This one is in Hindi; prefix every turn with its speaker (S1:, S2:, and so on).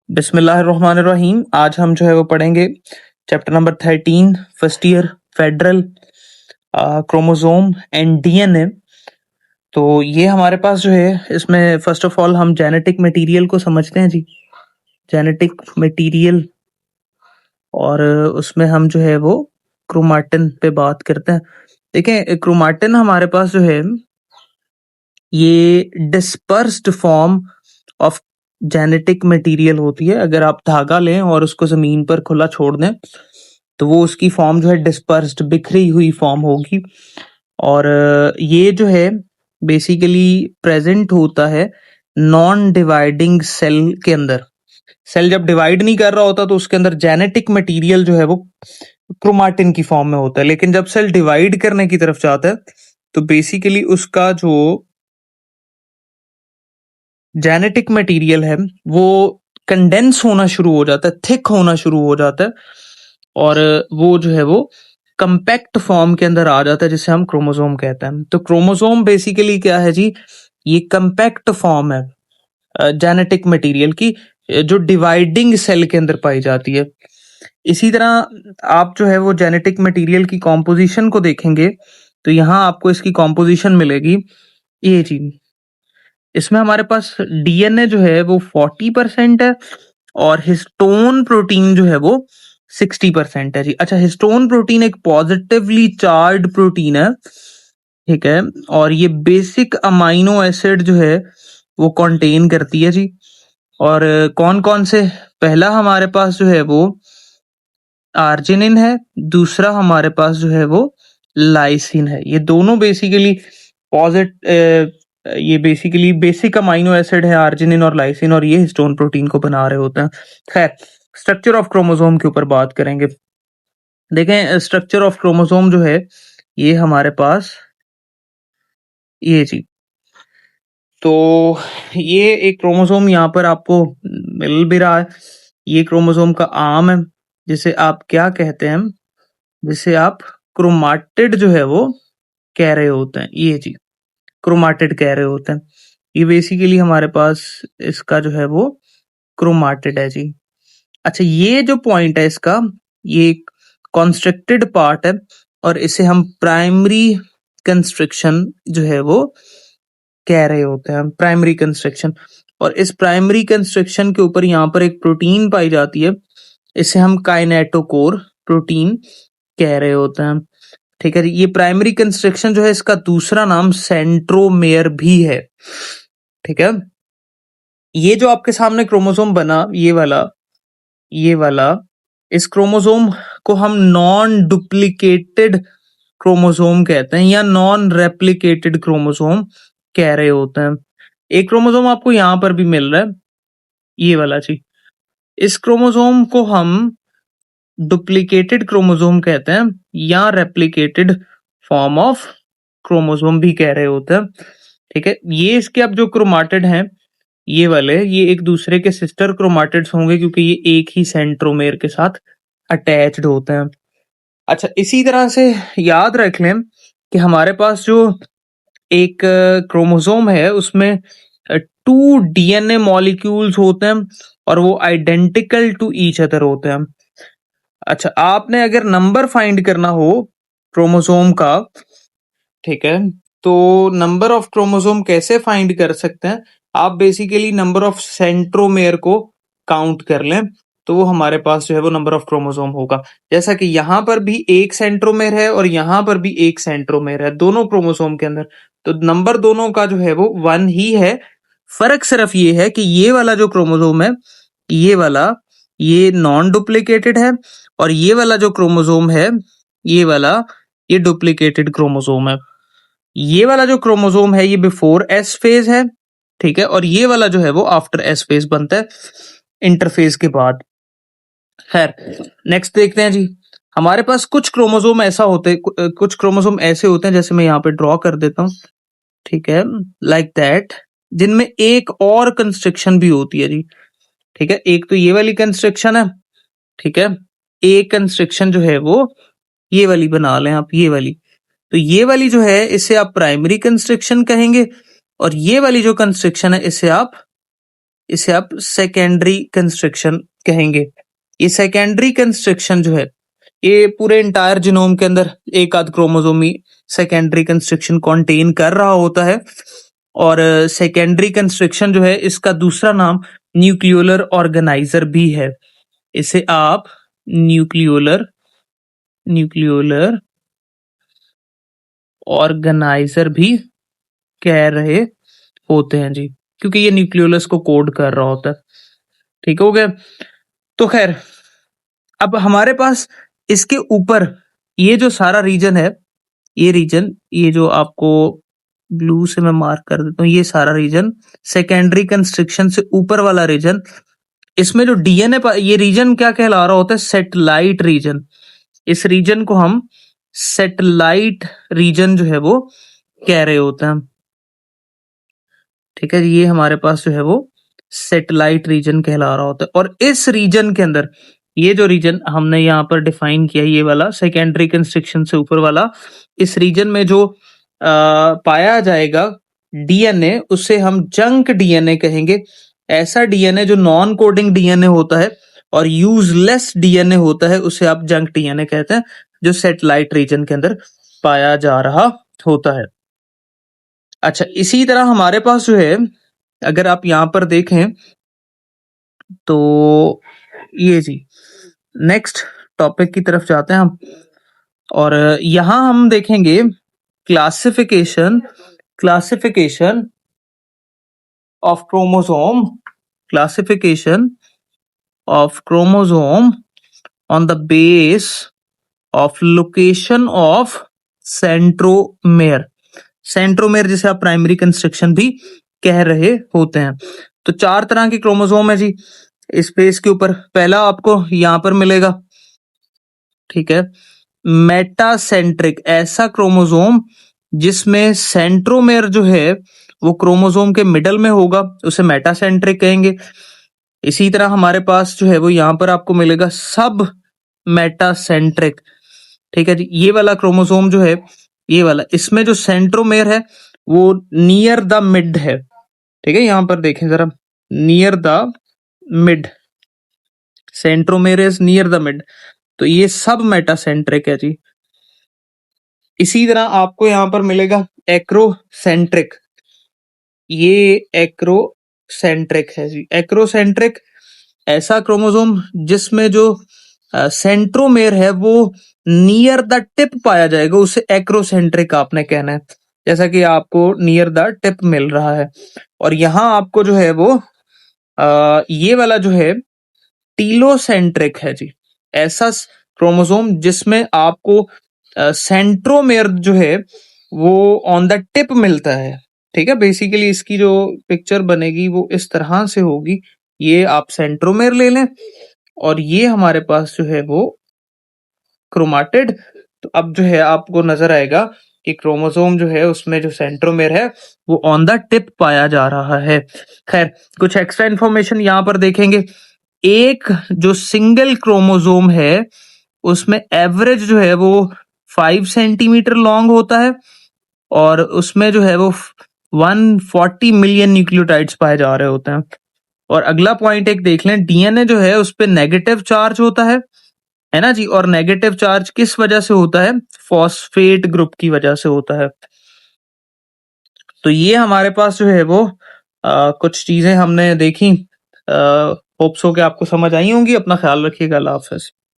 S1: बिस्मिल्लाहिर्रहमानिर्रहीम। आज हम जो है वो पढ़ेंगे chapter number 13 first year federal chromosome and DNA. तो ये हमारे पास जो है इसमें फर्स्ट ऑफ ऑल हम जेनेटिक मटेरियल को समझते हैं जी। जेनेटिक मटेरियल और उसमें हम जो है वो क्रोमाटिन पे बात करते हैं। देखें, क्रोमाटिन हमारे पास जो है ये dispersed form of genetic material होती है। अगर आप धागा लें और उसको जमीन पर खुला छोड़ दें तो वो उसकी फॉर्म जो है डिस्पर्स्ड, बिखरी हुई फॉर्म होगी। और ये जो है बेसिकली प्रेजेंट होता है नॉन डिवाइडिंग सेल के अंदर। सेल जब डिवाइड नहीं कर रहा होता तो उसके अंदर जेनेटिक मटेरियल जो है वो क्रोमाटिन की फॉर्म में होता है। लेकिन जब सेल डिवाइड करने की तरफ जाता है तो बेसिकली उसका जो जेनेटिक मटेरियल है वो कंडेंस होना शुरू हो जाता है, थिक होना शुरू हो जाता है और वो जो है वो कंपैक्ट फॉर्म के अंदर आ जाता है जिसे हम क्रोमोसोम कहते हैं। तो क्रोमोसोम बेसिकली क्या है जी? ये कंपैक्ट फॉर्म है जेनेटिक मटेरियल की, जो डिवाइडिंग सेल के अंदर पाई जाती है। इसी तरह आप जो है वो जेनेटिक मटेरियल की कॉम्पोजिशन को देखेंगे तो यहाँ आपको इसकी कॉम्पोजिशन मिलेगी ये जी। इसमें हमारे पास डीएनए जो है वो 40% है और हिस्टोन प्रोटीन जो है वो 60% है जी। अच्छा, हिस्टोन प्रोटीन एक पॉजिटिवली चार्ज प्रोटीन है, ठीक है, और ये बेसिक अमाइनो एसिड जो है वो कंटेन करती है जी। और कौन कौन से? पहला हमारे पास जो है वो आर्जिनिन है, दूसरा हमारे पास जो है वो लाइसिन है। ये दोनों बेसिकली ये बेसिकली बेसिक अमाइनो एसिड है, आर्जिनिन और लाइसिन, और ये हिस्टोन प्रोटीन को बना रहे होते हैं। खैर, स्ट्रक्चर ऑफ क्रोमोसोम के ऊपर बात करेंगे। देखें, स्ट्रक्चर ऑफ क्रोमोसोम जो है ये हमारे पास ये जी। तो ये एक क्रोमोसोम यहाँ पर आपको मिल भी रहा है। ये क्रोमोसोम का आर्म है जिसे आप क्या कहते हैं? जिसे आप क्रोमाटिड जो है वो कह रहे होते हैं। ये जी, क्रोमाटिड कह रहे होते हैं। ये बेसिकली हमारे पास इसका जो है वो क्रोमाटिड है जी। अच्छा, ये जो पॉइंट है इसका, ये कॉन्स्ट्रिक्टेड पार्ट है और इसे हम प्राइमरी कंस्ट्रक्शन जो है वो कह रहे होते हैं, प्राइमरी कंस्ट्रक्शन। और इस प्राइमरी कंस्ट्रक्शन के ऊपर यहाँ पर एक प्रोटीन पाई जाती है, इसे हम काइनेटोकोर प्रोटीन कह रहे होते हैं, ठीक है। ये प्राइमरी कंस्ट्रक्शन जो है इसका दूसरा नाम सेंट्रोमेयर भी है, ठीक है। ये जो आपके सामने क्रोमोसोम बना, ये वाला इस क्रोमोसोम को हम नॉन डुप्लीकेटेड क्रोमोसोम कहते हैं या नॉन रेप्लिकेटेड क्रोमोसोम कह रहे होते हैं। एक क्रोमोसोम आपको यहां पर भी मिल रहा है, ये वाला जी। इस क्रोमोसोम को हम डुप्लीकेटेड क्रोमोसोम कहते हैं या रेप्लिकेटेड फॉर्म ऑफ क्रोमोसोम भी कह रहे होते हैं, ठीक है। ये इसके अब जो क्रोमाटिड हैं ये वाले, ये एक दूसरे के सिस्टर क्रोमाटिड्स होंगे क्योंकि ये एक ही सेंट्रोमेयर के साथ अटैच्ड होते हैं। अच्छा, इसी तरह से याद रख लें कि हमारे पास जो एक क्रोमोसोम है उसमें 2 डीएनए मॉलिक्यूल्स होते हैं और वो आइडेंटिकल टू ईच अदर होते हैं। अच्छा, आपने अगर नंबर फाइंड करना हो क्रोमोसोम का, ठीक है, तो नंबर ऑफ क्रोमोसोम कैसे फाइंड कर सकते हैं? आप बेसिकली नंबर ऑफ सेंट्रोमेयर को काउंट कर लें तो वो हमारे पास जो है वो नंबर ऑफ क्रोमोसोम होगा। जैसा कि यहाँ पर भी एक सेंट्रोमेयर है और यहाँ पर भी एक सेंट्रोमेयर है दोनों क्रोमोसोम के अंदर, तो नंबर दोनों का जो है वो 1 ही है। फर्क सिर्फ ये है कि ये वाला जो क्रोमोसोम है, ये वाला, ये नॉन डुप्लीकेटेड है और ये वाला जो क्रोमोसोम है, ये वाला, ये डुप्लीकेटेड क्रोमोसोम है। ये वाला जो क्रोमोसोम है ये बिफोर एस फेज है, ठीक है, और ये वाला जो है वो आफ्टर एस फेज बनता है, इंटरफेज के बाद। खैर, नेक्स्ट देखते हैं जी। हमारे पास कुछ क्रोमोसोम कुछ क्रोमोसोम ऐसे होते हैं, जैसे मैं यहाँ पे ड्रॉ कर देता हूँ, ठीक है, लाइक दैट, जिनमें एक और कंस्ट्रक्शन भी होती है जी, ठीक है। एक तो ये वाली कंस्ट्रक्शन है, ठीक है, एक कंस्ट्रक्शन जो है वो ये वाली बना लें आप, ये वाली। तो ये वाली जो है इसे आप प्राइमरी कंस्ट्रक्शन कहेंगे और ये वाली जो कंस्ट्रक्शन है इसे आप इसे आप सेकेंडरी कंस्ट्रक्शन कहेंगे। ये सेकेंडरी कंस्ट्रक्शन जो है ये पूरे इंटायर जीनोम के अंदर एक आध क्रोमोसोम ही सेकेंडरी कंस्ट्रक्शन कंटेन कर रहा होता है। और सेकेंडरी कंस्ट्रक्शन जो है इसका दूसरा नाम न्यूक्लियोलर ऑर्गेनाइजर भी है। इसे आप न्यूक्लियोलर ऑर्गेनाइजर भी कह रहे होते हैं जी, क्योंकि ये न्यूक्लियोलस को कोड कर रहा होता है। ठीक हो गया। तो खैर अब हमारे पास इसके ऊपर ये जो सारा रीजन है, ये रीजन, ये जो आपको ब्लू से मैं मार्क कर देता हूँ, ये सारा रीजन सेकेंडरी कंस्ट्रक्शन से ऊपर वाला रीजन, इसमें जो डीएनए ये रीजन क्या कहला रहा होता है, सेटेलाइट रीजन। इस रीजन को हम सेटेलाइट रीजन जो है वो कह रहे होते हैं। ठीक है, ये हमारे पास जो है वो सेटेलाइट रीजन कहला रहा होता है। और इस रीजन के अंदर ये जो रीजन हमने यहाँ पर डिफाइन किया, ये वाला सेकेंडरी कंस्ट्रक्शन से ऊपर वाला, इस रीजन में जो पाया जाएगा डीएनए, उसे हम जंक डीएनए कहेंगे। ऐसा डीएनए जो नॉन कोडिंग डीएनए होता है और यूजलेस डीएनए होता है, उसे आप जंक डीएनए कहते हैं, जो सेटेलाइट रीजन के अंदर पाया जा रहा होता है। अच्छा, इसी तरह हमारे पास जो है, अगर आप यहां पर देखें तो ये जी नेक्स्ट टॉपिक की तरफ जाते हैं हम, और यहां हम देखेंगे classification of chromosome on the base of location of centromere जिसे आप प्राइमरी कंस्ट्रक्शन भी कह रहे होते हैं। तो 4 तरह के क्रोमोसोम है जी इस पेज के ऊपर। पहला आपको यहां पर मिलेगा, ठीक है, मेटासेंट्रिक, ऐसा क्रोमोसोम जिसमें सेंट्रोमेयर जो है वो क्रोमोसोम के मिडल में होगा, उसे मेटासेंट्रिक कहेंगे। इसी तरह हमारे पास जो है वो यहां पर आपको मिलेगा सब मेटासेंट्रिक। ठीक है जी, ये वाला क्रोमोसोम जो है, ये वाला, इसमें जो सेंट्रोमेयर है वो नियर द मिड है। ठीक है, यहां पर देखें जरा, near the mid, centromere is near the mid, तो ये सब मेटासेंट्रिक है जी। इसी तरह आपको यहां पर मिलेगा एक्रोसेंट्रिक, ये एक्रोसेंट्रिक है जी। एक्रोसेंट्रिक ऐसा क्रोमोसोम जिसमें जो सेंट्रोमेयर है वो नियर द टिप पाया जाएगा, उसे एक्रोसेंट्रिक आपने कहना है, जैसा कि आपको नियर द टिप मिल रहा है। और यहां आपको जो है वो ये वाला जो है टीलोसेंट्रिक है जी, ऐसा क्रोमोसोम जिसमें आपको सेंट्रोमेयर जो है वो ऑन द टिप मिलता है। ठीक है, बेसिकली इसकी जो पिक्चर बनेगी वो इस तरह से होगी, ये आप सेंट्रोमेयर ले लें और ये हमारे पास जो है वो क्रोमाटिड। तो अब जो है आपको नजर आएगा कि क्रोमोसोम जो है उसमें जो सेंट्रोमेयर है वो ऑन द टिप पाया जा रहा है। खैर, कुछ एक्स्ट्रा इंफॉर्मेशन यहाँ पर देखेंगे। एक जो सिंगल क्रोमोसोम है उसमें एवरेज जो है वो 5 सेंटीमीटर लॉन्ग होता है और उसमें जो है वो 140 मिलियन न्यूक्लियोटाइड्स पाए जा रहे होते हैं। और अगला पॉइंट एक देख लें, डीएनए जो है उस पर नेगेटिव चार्ज होता है ना जी। और नेगेटिव चार्ज किस वजह से होता है? फॉस्फेट ग्रुप की वजह से होता है। तो ये हमारे पास जो है वो कुछ चीजें हमने देखी, होप सो कि आपको समझ आई होंगी। अपना ख्याल रखिएगा। अल्लाह हाफिज।